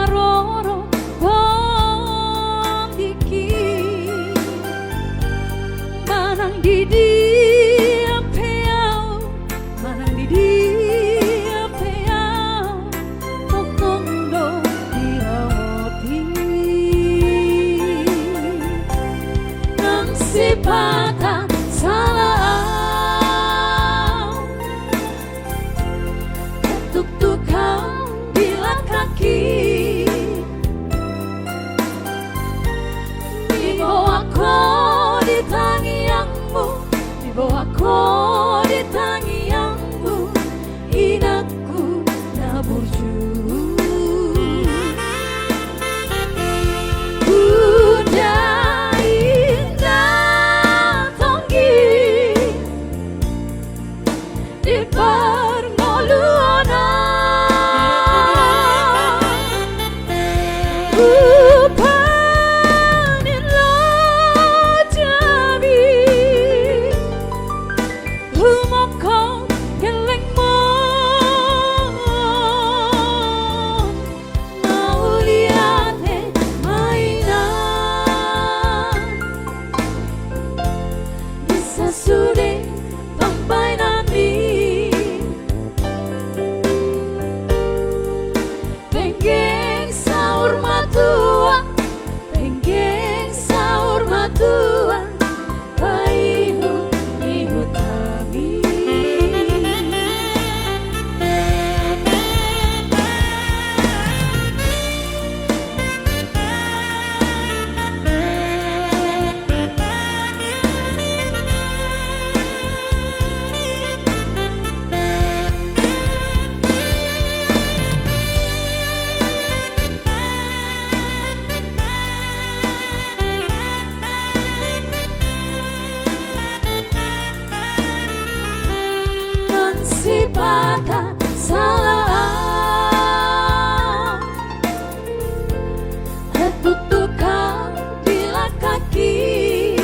roro wong iki manang didi apeau manang didi apeau tokondo diawati nang sipatan salah tuk-tukang bila kaki dibawaku di tangianmu, dibawaku di tangianmu, inakku naburju. Udah indah tonggi di perngoluana upanin lo jabi humokong geleng mo mau liate mainan bisa sudah tambay nami penggeng sahur matua penggeng sahur matua painu ihutami sipatan salah tertutukan bila kaki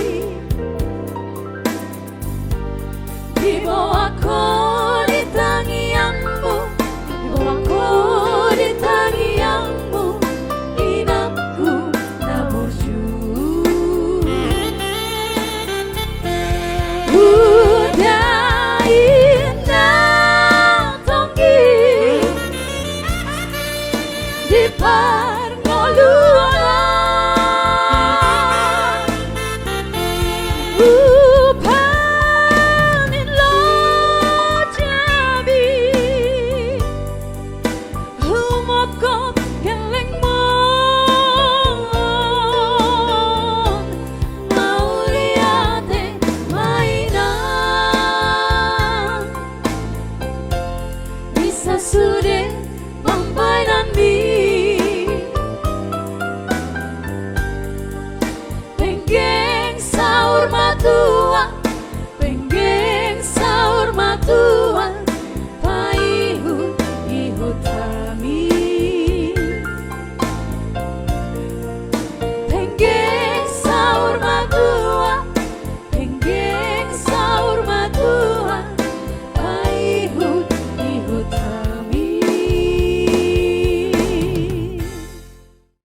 dibawaku di tangianmu, dibawaku di tangianmu, inapku naburju. Udah indah tonggi di perngoluan